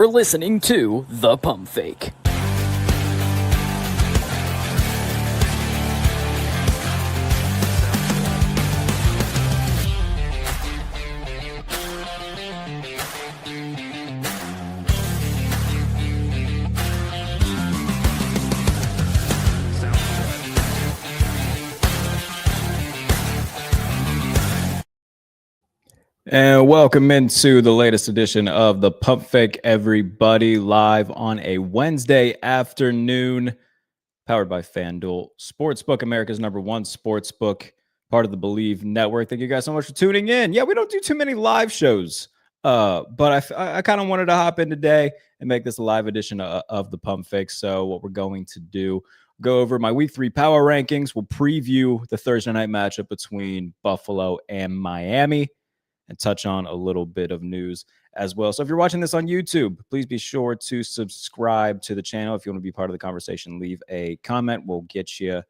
You're listening to The Pump Fake. And welcome into the latest edition of the Pump Fake, everybody, live on a Wednesday afternoon, powered by FanDuel Sportsbook, America's #1 sportsbook, part of the Believe Network. Thank you guys so much for tuning in. Yeah, we don't do too many live shows, but I kind of wanted to hop in today and make this a live edition of the Pump Fake. So what we're going to do, go over my Week 3 power rankings. We'll preview the Thursday night matchup between Buffalo and Miami, and touch on a little bit of news as well. So if you're watching this on YouTube, please be sure to subscribe to the channel. If you want to be part of the conversation, leave a comment. We'll get you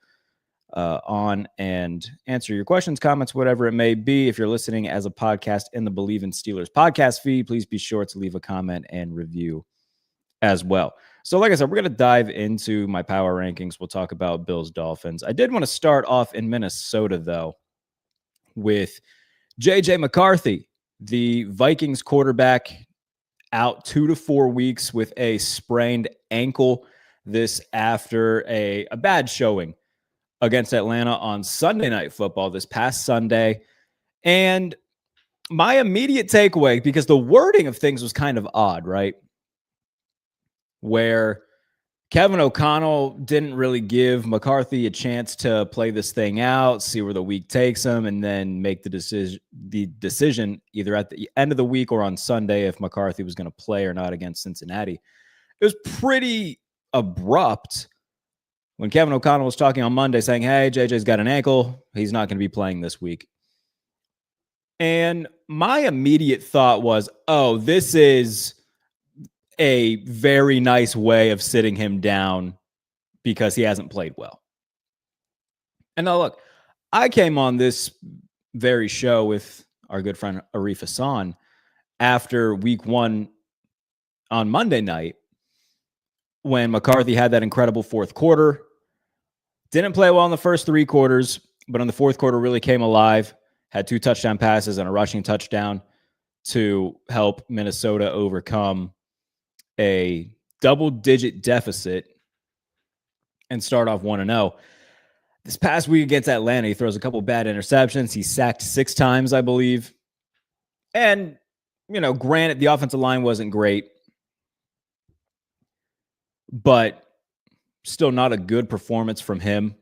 on and answer your questions, comments, whatever it may be. If you're listening as a podcast in the Believe in Steelers podcast feed, please be sure to leave a comment and review as well. So like I said, we're going to dive into my power rankings. We'll talk about Bills Dolphins. I did want to start off in Minnesota, though, with J.J. McCarthy, the Vikings quarterback, out 2 to 4 weeks with a sprained ankle. This after a bad showing against Atlanta on Sunday Night Football this past Sunday. And my immediate takeaway, because the wording of things was kind of odd, right? Where Kevin O'Connell didn't really give McCarthy a chance to play this thing out, see where the week takes him, and then make the decision either at the end of the week or on Sunday if McCarthy was going to play or not against Cincinnati. It was pretty abrupt when Kevin O'Connell was talking on Monday saying, hey, JJ's got an ankle. He's not going to be playing this week. And my immediate thought was, oh, this is a very nice way of sitting him down because he hasn't played well. And now look, I came on this very show with our good friend Arif Hassan after week 1 on Monday night when McCarthy had that incredible fourth quarter. Didn't play well in the first 3 quarters, but in the fourth quarter really came alive, had 2 touchdown passes and a rushing touchdown to help Minnesota overcome a double-digit deficit and start off 1-0. This past week against Atlanta, he throws a couple bad interceptions. He's sacked 6 times, I believe. And, granted, the offensive line wasn't great, but still not a good performance from him.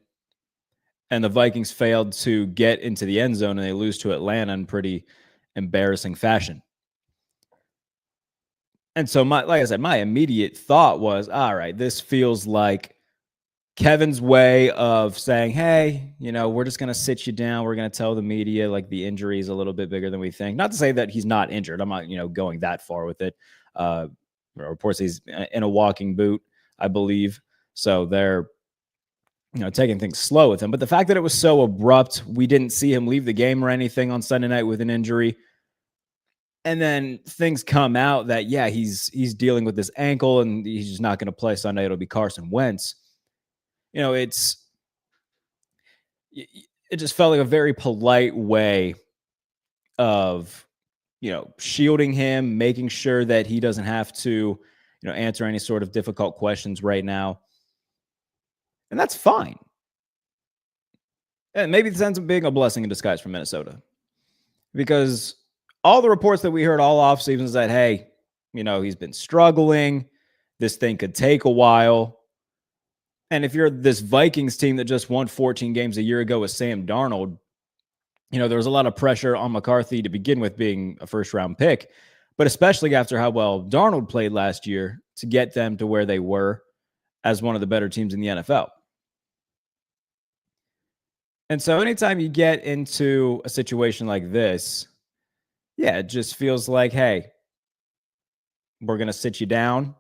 And the Vikings failed to get into the end zone, and they lose to Atlanta in pretty embarrassing fashion. And so, like I said, my immediate thought was, all right, this feels like Kevin's way of saying, hey, we're just going to sit you down. We're going to tell the media like the injury is a little bit bigger than we think. Not to say that he's not injured. I'm not, going that far with it. Reports he's in a walking boot, I believe. So they're, taking things slow with him. But the fact that it was so abrupt, we didn't see him leave the game or anything on Sunday night with an injury. And then things come out that, yeah, he's dealing with this ankle and he's just not going to play Sunday. It'll be Carson Wentz. It just felt like a very polite way of, shielding him, making sure that he doesn't have to, answer any sort of difficult questions right now. And that's fine. And maybe this ends up being a blessing in disguise for Minnesota, because all the reports that we heard all offseason is that, hey, he's been struggling. This thing could take a while. And if you're this Vikings team that just won 14 games a year ago with Sam Darnold, there was a lot of pressure on McCarthy to begin with being a first-round pick, but especially after how well Darnold played last year to get them to where they were as one of the better teams in the NFL. And so anytime you get into a situation like this, yeah, it just feels like, hey, we're going to sit you down.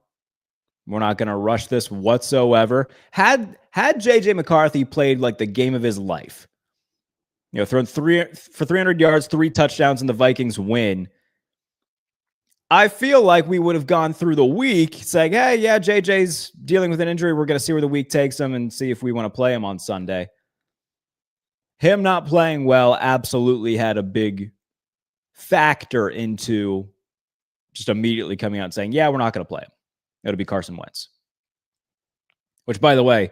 We're not going to rush this whatsoever. Had J.J. McCarthy played like the game of his life, thrown for 300 yards, 3 touchdowns, and the Vikings win, I feel like we would have gone through the week saying, hey, yeah, JJ's dealing with an injury. We're going to see where the week takes him and see if we want to play him on Sunday. Him not playing well absolutely had a big factor into just immediately coming out and saying, yeah, we're not going to play him. It'll be Carson Wentz. Which, by the way,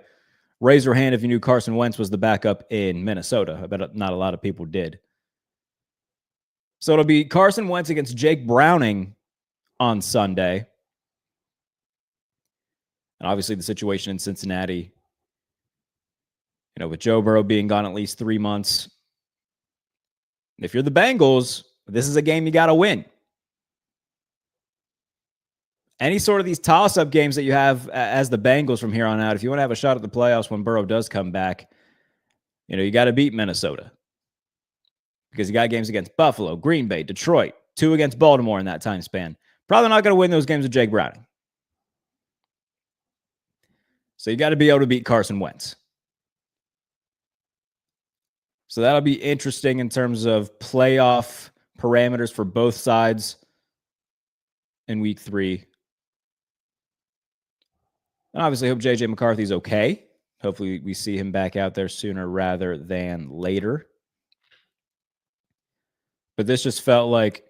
raise your hand if you knew Carson Wentz was the backup in Minnesota. I bet not a lot of people did. So it'll be Carson Wentz against Jake Browning on Sunday. And obviously the situation in Cincinnati, with Joe Burrow being gone at least 3 months. If you're the Bengals, this is a game you got to win. Any sort of these toss-up games that you have as the Bengals from here on out, if you want to have a shot at the playoffs when Burrow does come back, you got to beat Minnesota. Because you got games against Buffalo, Green Bay, Detroit, 2 against Baltimore in that time span. Probably not going to win those games with Jake Browning. So you got to be able to beat Carson Wentz. So that'll be interesting in terms of playoff parameters for both sides in week 3. And obviously, I hope J.J. McCarthy's okay. Hopefully, we see him back out there sooner rather than later. But this just felt like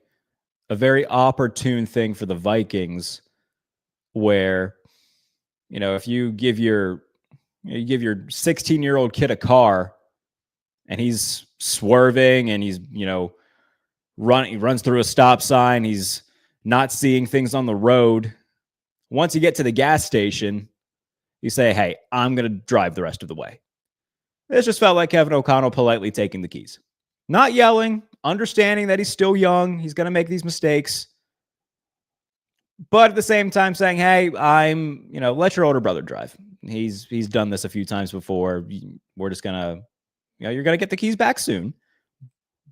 a very opportune thing for the Vikings where, if you give your 16-year-old kid a car and he's swerving and he's, he runs through a stop sign, he's not seeing things on the road. Once you get to the gas station, you say, hey, I'm going to drive the rest of the way. This just felt like Kevin O'Connell politely taking the keys. Not yelling, understanding that he's still young, he's going to make these mistakes. But at the same time saying, hey, let your older brother drive. He's done this a few times before. We're just going to, you're going to get the keys back soon,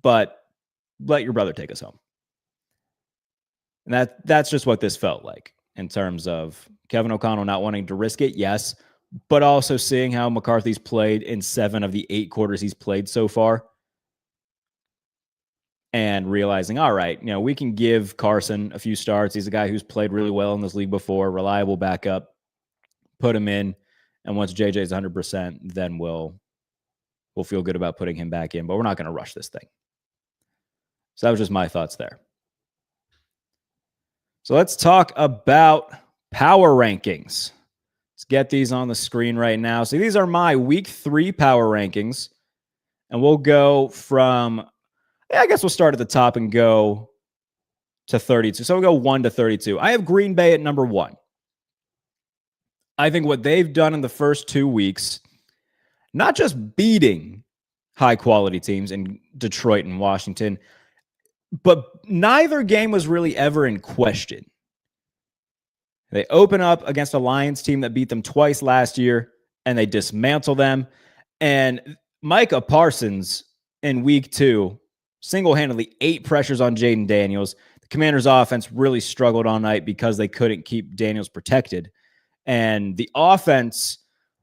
but let your brother take us home. And that's just what this felt like in terms of Kevin O'Connell not wanting to risk it, yes, but also seeing how McCarthy's played in 7 of the 8 quarters he's played so far and realizing, all right, we can give Carson a few starts. He's a guy who's played really well in this league before, reliable backup, put him in, and once JJ's 100%, then we'll feel good about putting him back in, but we're not going to rush this thing. So that was just my thoughts there. So let's talk about power rankings. Let's get these on the screen right now. So these are my week 3 power rankings. And we'll go from, I guess we'll start at the top and go to 32. So we'll go 1 to 32. I have Green Bay at number 1. I think what they've done in the first 2 weeks, not just beating high-quality teams in Detroit and Washington, but neither game was really ever in question. They open up against a Lions team that beat them twice last year, and they dismantle them. And Micah Parsons in week 2 single-handedly 8 pressures on Jaden Daniels. The Commanders' offense really struggled all night because they couldn't keep Daniels protected. And the offense,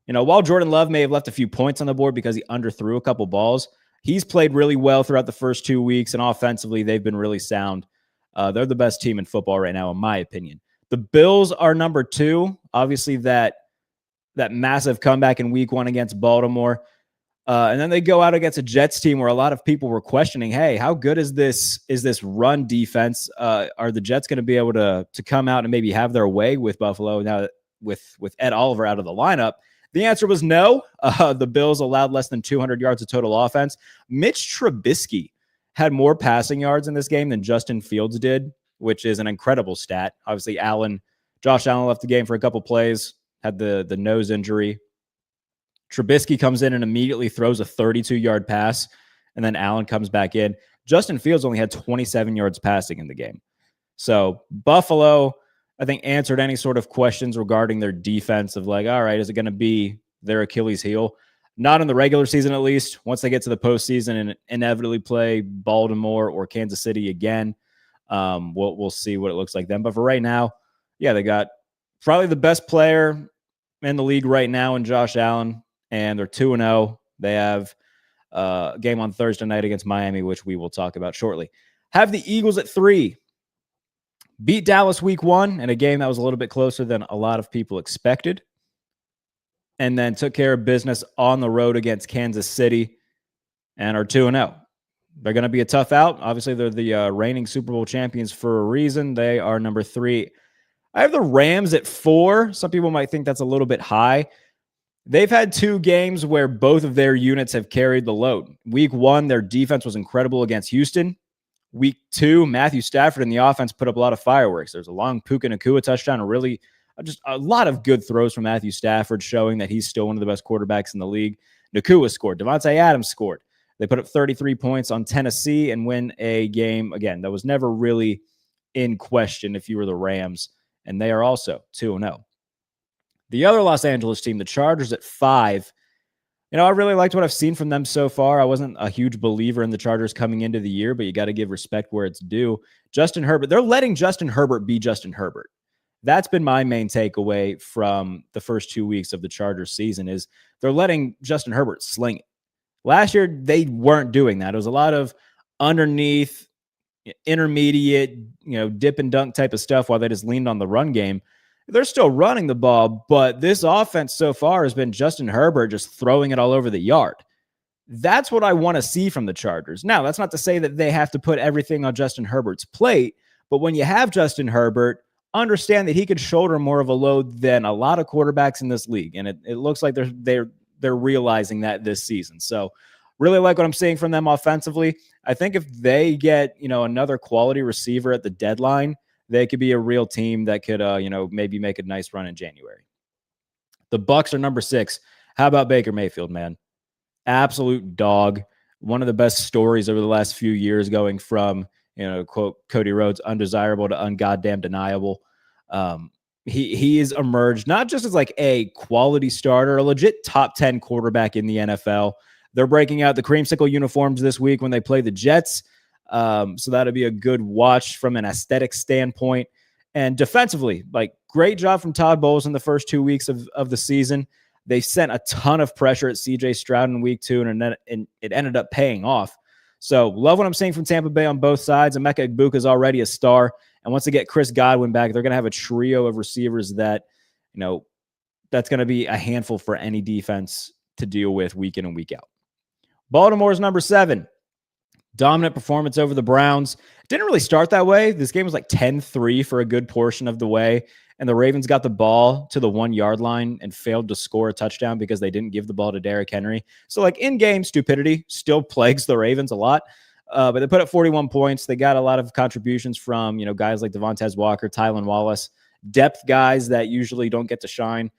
while Jordan Love may have left a few points on the board because he underthrew a couple balls, he's played really well throughout the first 2 weeks, and offensively, they've been really sound. They're the best team in football right now, in my opinion. The Bills are number 2. Obviously, that massive comeback in week 1 against Baltimore. And then they go out against a Jets team where a lot of people were questioning, hey, how good is this run defense? Are the Jets going to be able to come out and maybe have their way with Buffalo now with Ed Oliver out of the lineup? The answer was no. The Bills allowed less than 200 yards of total offense. Mitch Trubisky had more passing yards in this game than Justin Fields did, which is an incredible stat. Obviously, Josh Allen left the game for a couple plays, had the nose injury. Trubisky comes in and immediately throws a 32-yard pass, and then Allen comes back in. Justin Fields only had 27 yards passing in the game. So Buffalo, I think, answered any sort of questions regarding their defense of like, all right, is it going to be their Achilles heel? Not in the regular season, at least. Once they get to the postseason and inevitably play Baltimore or Kansas City again, we'll see what it looks like then. But for right now, yeah, they got probably the best player in the league right now in Josh Allen, and they're 2-0. They have a game on Thursday night against Miami, which we will talk about shortly. Have the Eagles at 3. beat Dallas week 1 in a game that was a little bit closer than a lot of people expected, and then took care of business on the road against Kansas City and are 2-0. They're going to be a tough out. Obviously, they're the reigning Super Bowl champions for a reason. They are number 3. I have the Rams at 4. Some people might think that's a little bit high. They've had 2 games where both of their units have carried the load. Week 1, their defense was incredible against Houston. Week 2, Matthew Stafford and the offense put up a lot of fireworks. There's a long Puka Nacua touchdown, just a lot of good throws from Matthew Stafford, showing that he's still one of the best quarterbacks in the league. Nacua scored. Devontae Adams scored. They put up 33 points on Tennessee and win a game, again, that was never really in question if you were the Rams, and they are also 2-0. The other Los Angeles team, the Chargers, at 5. I really liked what I've seen from them so far. I wasn't a huge believer in the Chargers coming into the year, but you got to give respect where it's due. Justin Herbert, they're letting Justin Herbert be Justin Herbert. That's been my main takeaway from the first 2 weeks of the Chargers season is they're letting Justin Herbert sling it. Last year, they weren't doing that. It was a lot of underneath, intermediate, dip and dunk type of stuff while they just leaned on the run game. They're still running the ball, but this offense so far has been Justin Herbert just throwing it all over the yard. That's what I want to see from the Chargers. Now, that's not to say that they have to put everything on Justin Herbert's plate, but when you have Justin Herbert, understand that he could shoulder more of a load than a lot of quarterbacks in this league, and it looks like they're realizing that this season. So really like what I'm seeing from them offensively. I think if they get, another quality receiver at the deadline, they could be a real team that could, maybe make a nice run in January. The Bucs are number 6. How about Baker Mayfield, man? Absolute dog. One of the best stories over the last few years, going from, quote Cody Rhodes, undesirable to ungoddamn deniable. He has emerged not just as like a quality starter, a legit top 10 quarterback in the NFL. They're breaking out the creamsicle uniforms this week when they play the Jets. So that'll be a good watch from an aesthetic standpoint. And defensively, great job from Todd Bowles in the first 2 weeks of the season. They sent a ton of pressure at CJ Stroud in week 2, and it ended up paying off. So love what I'm seeing from Tampa Bay on both sides. Emeka Egbuka is already a star. And once they get Chris Godwin back, they're going to have a trio of receivers that, that's going to be a handful for any defense to deal with week in and week out. Baltimore's number 7. Dominant performance over the Browns. Didn't really start that way. This game was like 10-3 for a good portion of the way. And the Ravens got the ball to the 1-yard line and failed to score a touchdown because they didn't give the ball to Derrick Henry. So in-game stupidity still plagues the Ravens a lot. But they put up 41 points. They got a lot of contributions from, guys like Devontae Walker, Tylan Wallace, depth guys that usually don't get to shine.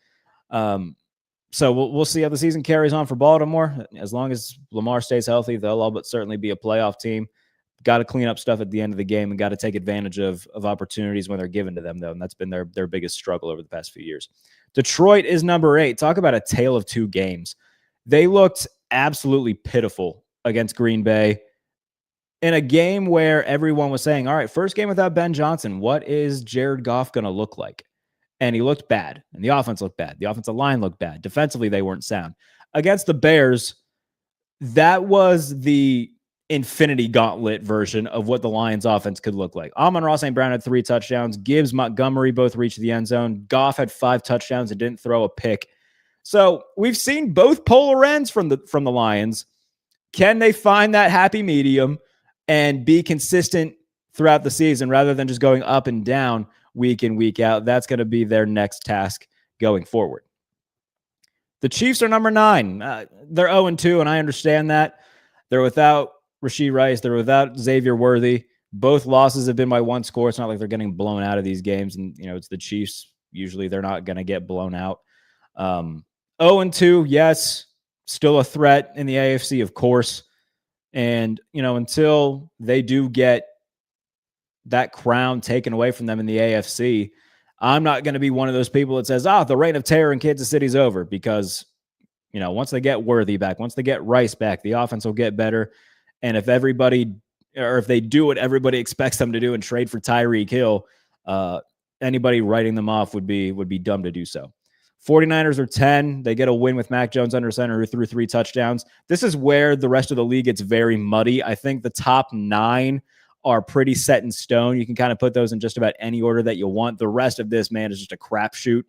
So we'll see how the season carries on for Baltimore. As long as Lamar stays healthy, they'll all but certainly be a playoff team. Got to clean up stuff at the end of the game and got to take advantage of opportunities when they're given to them, though. And that's been their biggest struggle over the past few years. Detroit is number 8. Talk about a tale of 2 games. They looked absolutely pitiful against Green Bay in a game where everyone was saying, all right, first game without Ben Johnson, what is Jared Goff going to look like? And he looked bad, and the offense looked bad. The offensive line looked bad. Defensively, they weren't sound. Against the Bears, that was the infinity gauntlet version of what the Lions offense could look like. Amon-Ra St. Brown had 3 touchdowns. Gibbs, Montgomery both reached the end zone. Goff had 5 touchdowns and didn't throw a pick. So we've seen both polar ends from the Lions. Can they find that happy medium and be consistent throughout the season rather than just going up and down week in, week out? That's going to be their next task going forward. The Chiefs are number 9. They're 0-2, and I understand that. They're without Rashee Rice. They're without Xavier Worthy. Both losses have been by 1 score. It's not like they're getting blown out of these games, and it's the Chiefs. Usually they're not going to get blown out. 0-2, yes, still a threat in the AFC, of course. And, until they do get that crown taken away from them in the AFC, I'm not going to be one of those people that says, the reign of terror in Kansas City's over, because, once they get Worthy back, once they get Rice back, the offense will get better. And if they do what everybody expects them to do and trade for Tyreek Hill, anybody writing them off would be dumb to do so. 49ers are 10. They get a win with Mac Jones under center, who threw 3 touchdowns. This is where the rest of the league gets very muddy. I think the top 9 are pretty set in stone. You can kind of put those in just about any order that you want. The rest of this, man, is just a crapshoot.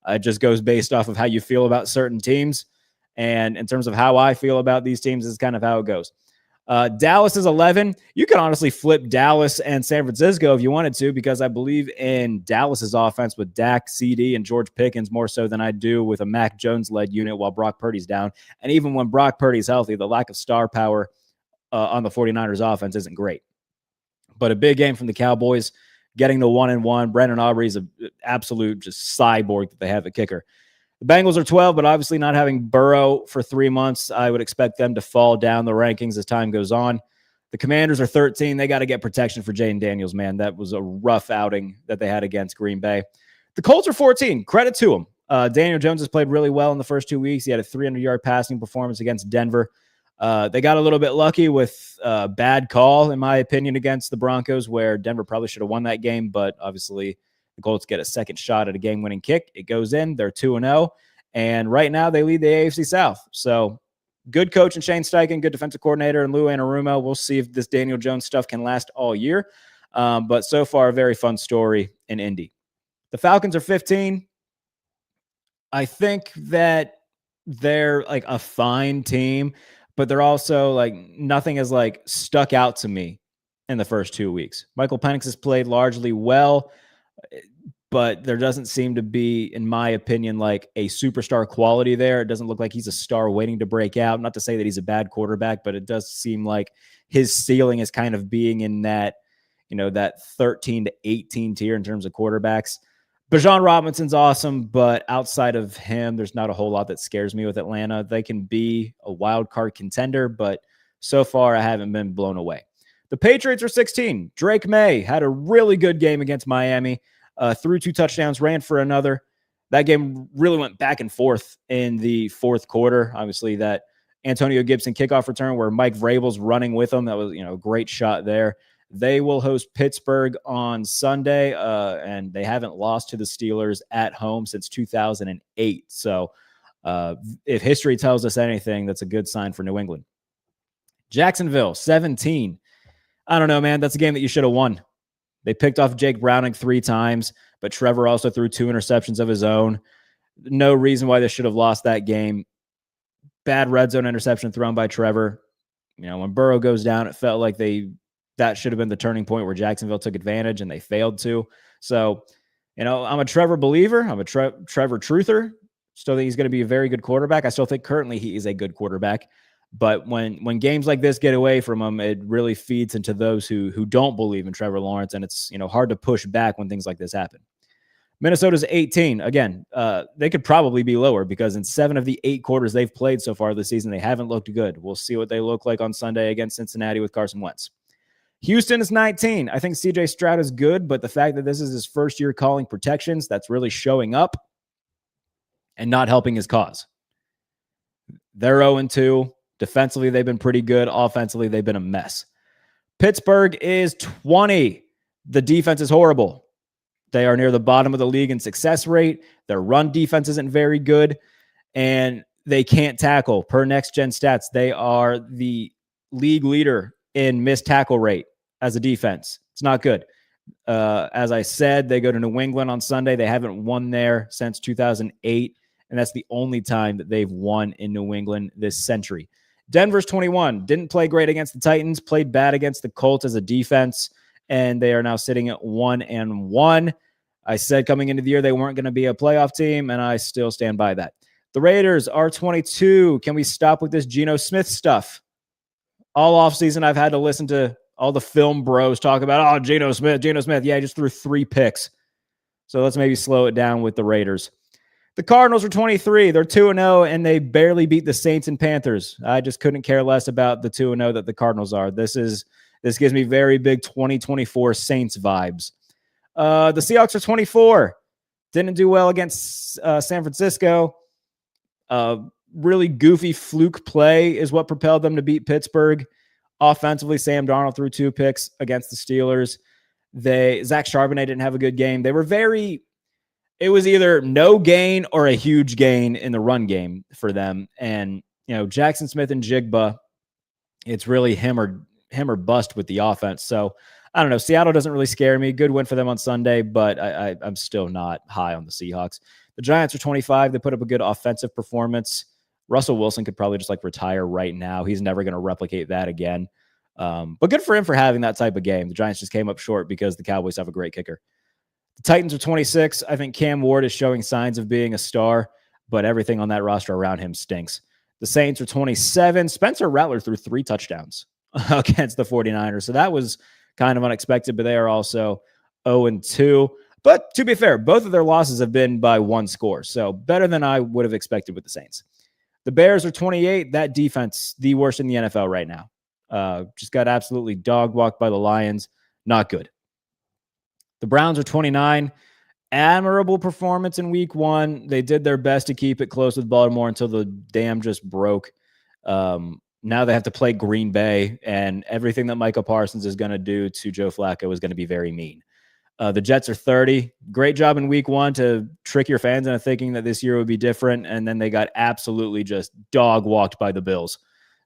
It just goes based off of how you feel about certain teams. And in terms of how I feel about these teams, is kind of how it goes. Dallas is 11. You can honestly flip Dallas and San Francisco if you wanted to, because I believe in Dallas's offense with Dak, CD, and George Pickens more so than I do with a Mac Jones-led unit while Brock Purdy's down. And even when Brock Purdy's healthy, the lack of star power on the 49ers offense isn't great. But a big game from the Cowboys, getting the 1-1. Brandon Aubrey's an absolute just cyborg that they have at kicker. The Bengals are 12, but obviously not having Burrow for 3 months, I would expect them to fall down the rankings as time goes on. The Commanders are 13. They got to get protection for Jaden Daniels, man. That was a rough outing that they had against Green Bay. The Colts are 14. Credit to them. Daniel Jones has played really well in the first 2 weeks. He had a 300-yard passing performance against Denver. They got a little bit lucky with a bad call, in my opinion, against the Broncos, where Denver probably should have won that game, but obviously the Colts get a second shot at a game-winning kick. It goes in. They're 2-0, and right now they lead the AFC South. So good coach in Shane Steichen, good defensive coordinator in Lou Anarumo. We'll see if this Daniel Jones stuff can last all year, but so far a very fun story in Indy. The Falcons are 15. I think that they're like a fine team, but they're also like nothing has like stuck out to me in the first 2 weeks. Michael Penix has played largely well, but there doesn't seem to be, in my opinion, like a superstar quality there. It doesn't look like he's a star waiting to break out. Not to say that he's a bad quarterback, but it does seem like his ceiling is kind of being in that, that 13 to 18 tier in terms of quarterbacks. Bijan Robinson's awesome, but outside of him, there's not a whole lot that scares me with Atlanta. They can be a wild card contender, but so far I haven't been blown away. The Patriots are 16. Drake May had a really good game against Miami, threw 2 touchdowns, ran for another. That game really went back and forth in the fourth quarter. Obviously, that Antonio Gibson kickoff return where Mike Vrabel's running with him, that was a great shot there. They will host Pittsburgh on Sunday, and they haven't lost to the Steelers at home since 2008. So if history tells us anything, that's a good sign for New England. Jacksonville, 17. I don't know, man. That's a game that you should have won. They picked off Jake Browning 3 times, but Trevor also threw 2 interceptions of his own. No reason why they should have lost that game. Bad red zone interception thrown by Trevor. When Burrow goes down, it felt like that should have been the turning point where Jacksonville took advantage and they failed to. So, I'm a Trevor believer. I'm a Trevor truther. Still think he's going to be a very good quarterback. I still think currently he is a good quarterback. But when games like this get away from him, it really feeds into those who don't believe in Trevor Lawrence, and it's hard to push back when things like this happen. Minnesota's 18. Again, they could probably be lower because in 7 of the 8 quarters they've played so far this season, they haven't looked good. We'll see what they look like on Sunday against Cincinnati with Carson Wentz. Houston is 19. I think CJ Stroud is good, but the fact that this is his first year calling protections, that's really showing up and not helping his cause. They're 0-2. Defensively, they've been pretty good. Offensively, they've been a mess. Pittsburgh is 20. The defense is horrible. They are near the bottom of the league in success rate. Their run defense isn't very good, and they can't tackle. Per Next Gen Stats, they are the league leader in missed tackle rate as a defense. It's not good. As I said, they go to New England on Sunday. They haven't won there since 2008, and that's the only time that they've won in New England this century. Denver's 21. Didn't play great against the Titans, played bad against the Colts as a defense, and they are now sitting at 1-1. I said coming into the year they weren't going to be a playoff team, and I still stand by that. The Raiders are 22. Can we stop with this Geno Smith stuff? All offseason, I've had to listen to all the film bros talk about, Geno Smith. Yeah, he just threw 3 picks. So let's maybe slow it down with the Raiders. The Cardinals are 23. They're 2-0, and they barely beat the Saints and Panthers. I just couldn't care less about the 2-0 that the Cardinals are. This gives me very big 2024 Saints vibes. The Seahawks are 24. Didn't do well against San Francisco. Really goofy fluke play is what propelled them to beat Pittsburgh. Offensively, Sam Darnold threw 2 picks against the Steelers. Zach Charbonnet didn't have a good game. It was either no gain or a huge gain in the run game for them. And, Jackson Smith and Jigba, it's really him or him or bust with the offense. So I don't know. Seattle doesn't really scare me. Good win for them on Sunday, but I'm still not high on the Seahawks. The Giants are 25. They put up a good offensive performance. Russell Wilson could probably just like retire right now. He's never going to replicate that again. But good for him for having that type of game. The Giants just came up short because the Cowboys have a great kicker. The Titans are 26. I think Cam Ward is showing signs of being a star, but everything on that roster around him stinks. The Saints are 27. Spencer Rattler threw 3 touchdowns against the 49ers. So that was kind of unexpected, but they are also 0-2. But to be fair, both of their losses have been by 1 score. So better than I would have expected with the Saints. The Bears are 28. That defense, the worst in the NFL right now. Just got absolutely dog walked by the Lions. Not good. The Browns are 29. Admirable performance in week 1. They did their best to keep it close with Baltimore until the dam just broke. Now they have to play Green Bay, and everything that Micah Parsons is going to do to Joe Flacco is going to be very mean. The Jets are 30. Great job in week 1 to trick your fans into thinking that this year would be different, and then they got absolutely just dog walked by the Bills.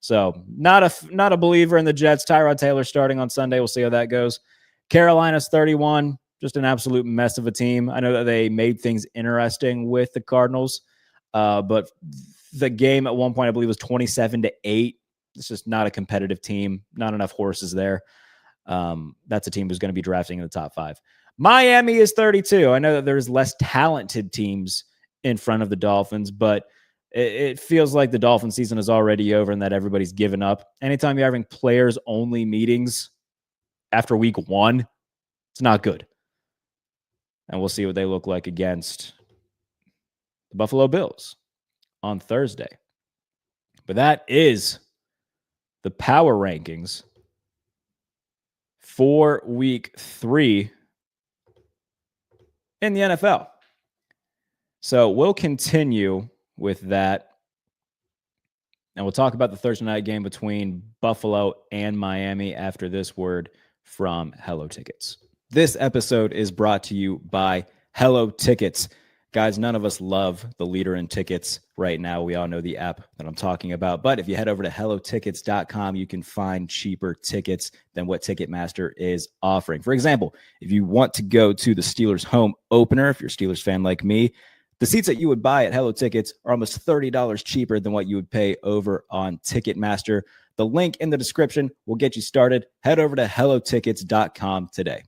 So not a believer in the Jets. Tyrod Taylor starting on Sunday. We'll see how that goes. Carolina's 31. Just an absolute mess of a team. I know that they made things interesting with the Cardinals, but the game at one point, I believe, was 27-8. It's just not a competitive team. Not enough horses there. That's a team who's going to be drafting in the top 5. Miami is 32. I know that there's less talented teams in front of the Dolphins, but it feels like the Dolphin season is already over and that everybody's given up. Anytime you're having players-only meetings after week 1, it's not good. And we'll see what they look like against the Buffalo Bills on Thursday. But that is the power rankings for week 3 in the NFL. So we'll continue with that. And we'll talk about the Thursday night game between Buffalo and Miami after this word from Hello Tickets. This episode is brought to you by Hello Tickets. Guys, none of us love the leader in tickets right now. We all know the app that I'm talking about. But if you head over to hellotickets.com, you can find cheaper tickets than what Ticketmaster is offering. For example, if you want to go to the Steelers home opener, if you're a Steelers fan like me, the seats that you would buy at Hello Tickets are almost $30 cheaper than what you would pay over on Ticketmaster. The link in the description will get you started. Head over to hellotickets.com today.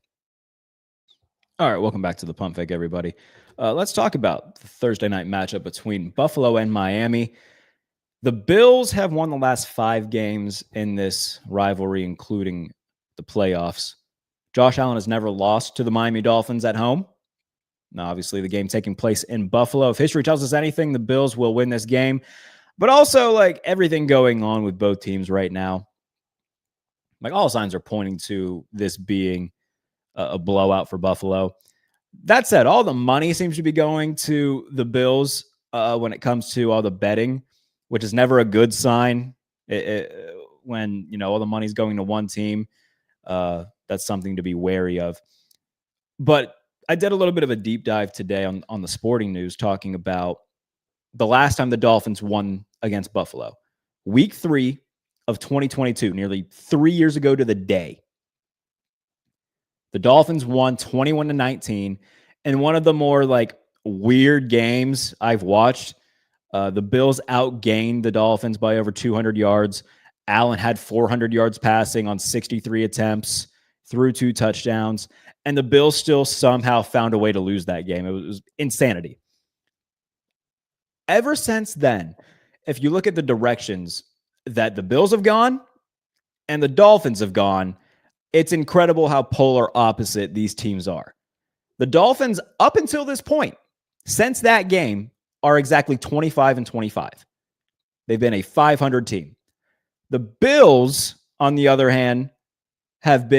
All right, welcome back to the Pump Fake, everybody. Let's talk about the Thursday night matchup between Buffalo and Miami. The Bills have won the last 5 games in this rivalry, including the playoffs. Josh Allen has never lost to the Miami Dolphins at home. Now, obviously, the game taking place in Buffalo. If history tells us anything, the Bills will win this game. But also, like, everything going on with both teams right now, like, all signs are pointing to this being a blowout for Buffalo. That said, all the money seems to be going to the Bills when it comes to all the betting, which is never a good sign. When, you know, all the money's going to one team, that's something to be wary of. But I did a little bit of a deep dive today on the sporting news talking about the last time the Dolphins won against Buffalo. Week 3 of 2022, nearly 3 years ago to the day. The Dolphins won 21-19 in one of the more like weird games I've watched. The Bills outgained the Dolphins by over 200 yards. Allen had 400 yards passing on 63 attempts, threw 2 touchdowns, and the Bills still somehow found a way to lose that game. It was insanity. Ever since then, if you look at the directions that the Bills have gone and the Dolphins have gone, it's incredible how polar opposite these teams are. The Dolphins, up until this point, since that game, are exactly 25-25. They've been a 500 team. The Bills, on the other hand, have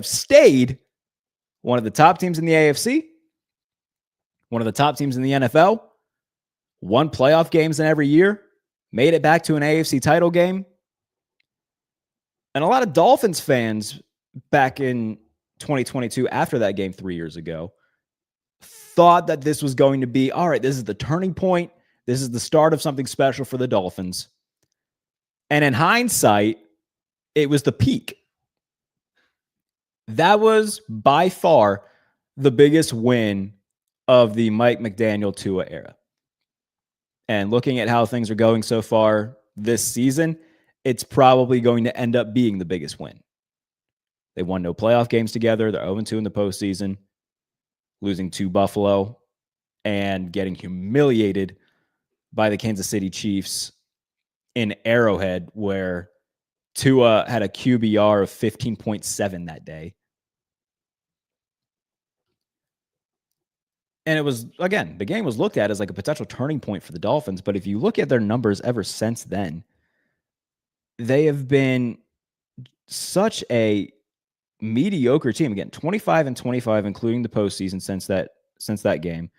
stayed one of the top teams in the AFC, one of the top teams in the NFL, won playoff games in every year, made it back to an AFC title game. And a lot of Dolphins fans back in 2022, after that game 3 years ago, thought that this was going to be, all right, this is the turning point. This is the start of something special for the Dolphins. And in hindsight, It was the peak. That was by far the biggest win of the Mike McDaniel Tua era. And looking at how things are going so far this season, it's probably going to end up being the biggest win. They won no playoff games together. They're 0-2 in the postseason, losing to Buffalo and getting humiliated by the Kansas City Chiefs in Arrowhead, where Tua had a QBR of 15.7 that day. And it was, again, the game was looked at as like a potential turning point for the Dolphins. But if you look at their numbers ever since then, they have been such a mediocre team. Again, 25-25, including the postseason since that game.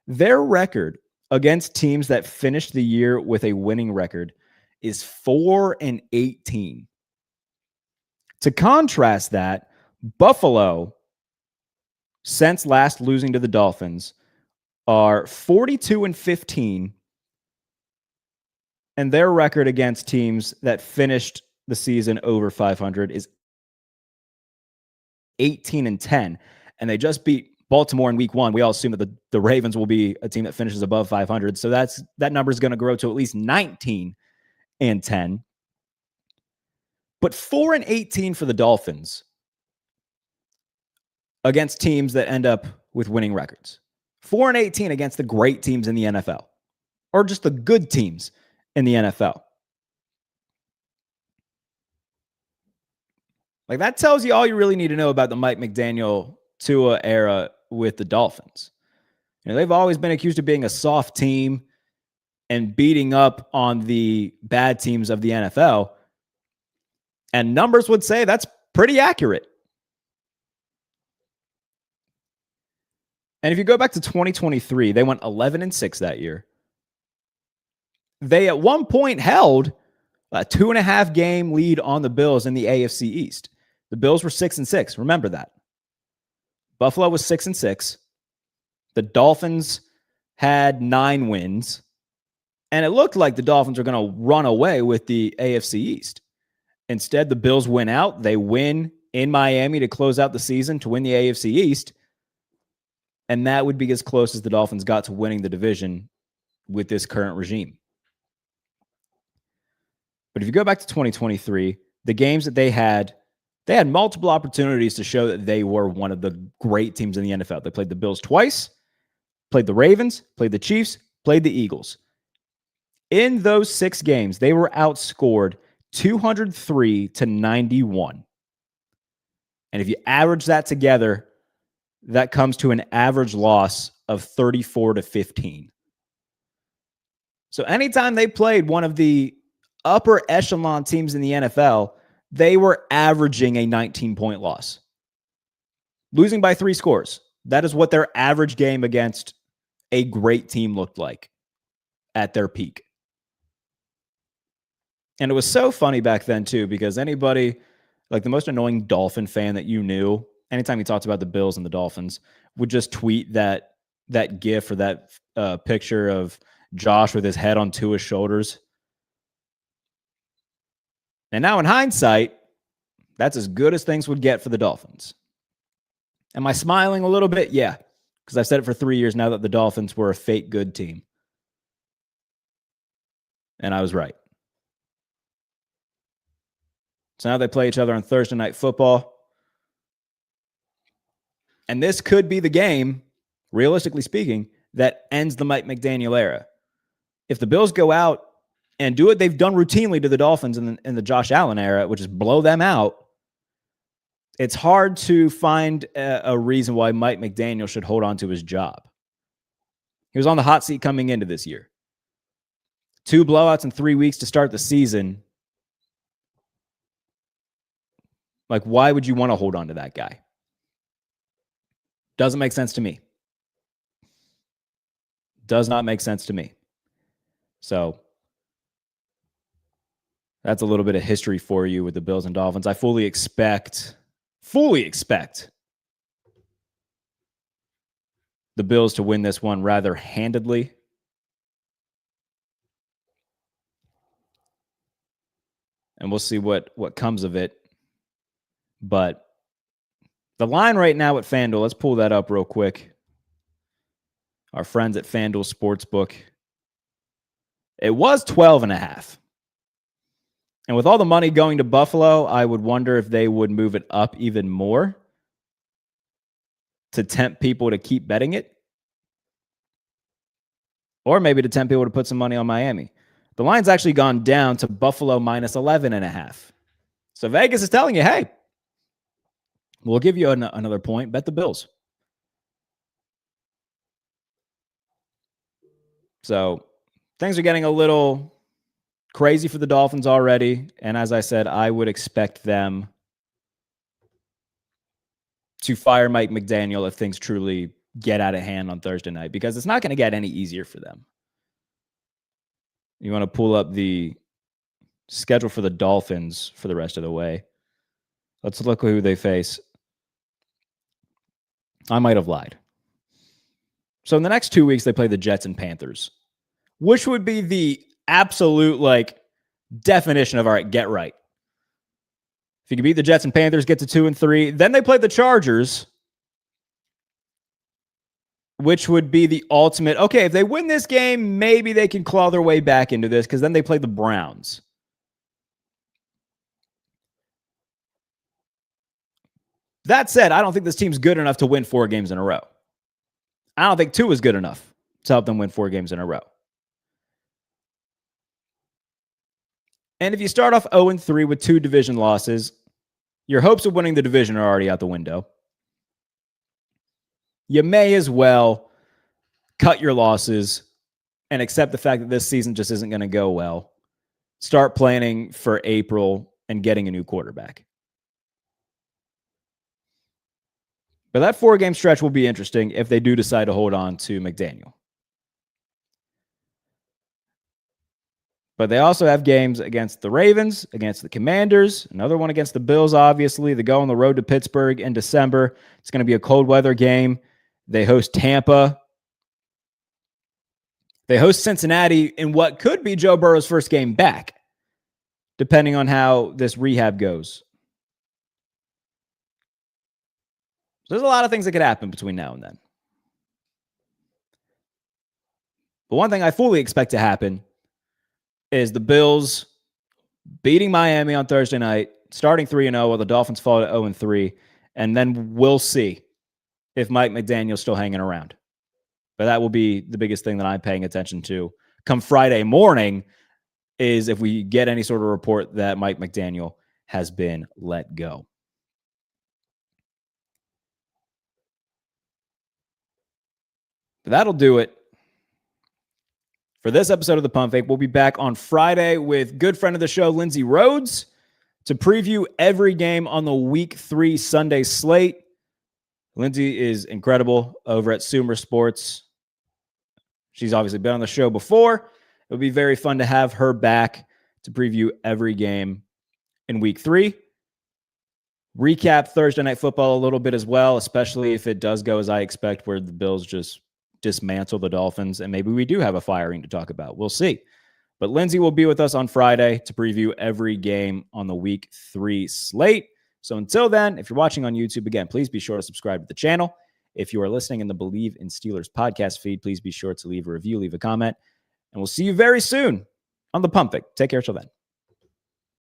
Their record against teams that finished the year with a winning record is 4-18. To contrast that, Buffalo, since last losing to the Dolphins, are 42-15, and their record against teams that finished the season over 500 is 18-10, and they just beat Baltimore in week 1. We all assume that the Ravens will be a team that finishes above 500, so that number is going to grow to at least 19-10. But 4-18 for the Dolphins against teams that end up with winning records. 4-18 against the great teams in the NFL, or just the good teams in the NFL. Like, that tells you all you really need to know about the Mike McDaniel Tua era with the Dolphins. You know, they've always been accused of being a soft team and beating up on the bad teams of the NFL. And numbers would say that's pretty accurate. And if you go back to 2023, they went 11-6 that year. They at one point held a 2.5 game lead on the Bills in the AFC East. The Bills were 6-6. Remember that. Buffalo was 6-6. The Dolphins had 9 wins. And it looked like the Dolphins were going to run away with the AFC East. Instead, the Bills win out. They win in Miami to close out the season to win the AFC East. And that would be as close as the Dolphins got to winning the division with this current regime. But if you go back to 2023, the games that they had multiple opportunities to show that they were one of the great teams in the NFL. They played the Bills twice, played the Ravens, played the Chiefs, played the Eagles. In those 6 games, they were outscored 203-91. And if you average that together, that comes to an average loss of 34-15. So anytime they played one of the upper echelon teams in the NFL, they were averaging a 19-point loss. Losing by 3 scores. That is what their average game against a great team looked like at their peak. And it was so funny back then, too, because anybody, like the most annoying Dolphin fan that you knew, anytime he talked about the Bills and the Dolphins, would just tweet that GIF or that picture of Josh with his head on Tua's shoulders. And now in hindsight, that's as good as things would get for the Dolphins. Am I smiling a little bit? Yeah, because I've said it for 3 years now that the Dolphins were a fake good team. And I was right. So now they play each other on Thursday Night Football. And this could be the game, realistically speaking, that ends the Mike McDaniel era. If the Bills go out and do what they've done routinely to the Dolphins in the Josh Allen era, which is blow them out, it's hard to find a reason why Mike McDaniel should hold on to his job. He was on the hot seat coming into this year. 2 blowouts in 3 weeks to start the season. Like, why would you want to hold on to that guy? Doesn't make sense to me. Does not make sense to me. So that's a little bit of history for you with the Bills and Dolphins. I fully expect the Bills to win this one rather handedly. and we'll see what comes of it. But the line right now at FanDuel, let's pull that up real quick. Our friends at FanDuel Sportsbook. It was 12.5. And with all the money going to Buffalo, I would wonder if they would move it up even more to tempt people to keep betting it. Or maybe to tempt people to put some money on Miami. The line's actually gone down to Buffalo minus 11.5. So Vegas is telling you, hey, we'll give you another point. Bet the Bills. So things are getting a little crazy for the Dolphins already. And as I said, I would expect them to fire Mike McDaniel if things truly get out of hand on Thursday night, because it's not going to get any easier for them. You want to pull up the schedule for the Dolphins for the rest of the way. Let's look at who they face. I might have lied. So in the next 2 weeks, they play the Jets and Panthers, which would be the absolute definition of, all right, get right. If you can beat the Jets and Panthers, get to 2-3. Then they play the Chargers, which would be the ultimate. Okay, if they win this game, maybe they can claw their way back into this, because then they play the Browns. That said, I don't think this team's good enough to win 4 games in a row. I don't think 2 is good enough to help them win 4 games in a row. And if you start off 0-3 with 2 division losses, your hopes of winning the division are already out the window. You may as well cut your losses and accept the fact that this season just isn't going to go well. Start planning for April and getting a new quarterback. But that 4-game stretch will be interesting if they do decide to hold on to McDaniel. But they also have games against the Ravens, against the Commanders, another one against the Bills, obviously. They go on the road to Pittsburgh in December. It's going to be a cold weather game. They host Tampa. They host Cincinnati in what could be Joe Burrow's first game back, depending on how this rehab goes. So there's a lot of things that could happen between now and then. But one thing I fully expect to happen is the Bills beating Miami on Thursday night, starting 3-0 while the Dolphins fall to 0-3, and then we'll see if Mike McDaniel's still hanging around. But that will be the biggest thing that I'm paying attention to come Friday morning, is if we get any sort of report that Mike McDaniel has been let go. But that'll do it for this episode of the Pump Fake. We'll be back on Friday with good friend of the show, Lindsay Rhodes, to preview every game on the Week 3 Sunday slate. Lindsay is incredible over at Sumer Sports. She's obviously been on the show before. It'll be very fun to have her back to preview every game in Week 3. Recap Thursday Night Football a little bit as well, especially if it does go as I expect, where the Bills just dismantle the Dolphins, and maybe we do have a firing to talk about. We'll see. But Lindsay will be with us on Friday to preview every game on the Week 3 slate. So until then, if you're watching on YouTube, again, please be sure to subscribe to the channel. If you are listening in the Believe in Steelers podcast feed, please be sure to leave a review, leave a comment, and we'll see you very soon on the Pump Fake. Take care till then.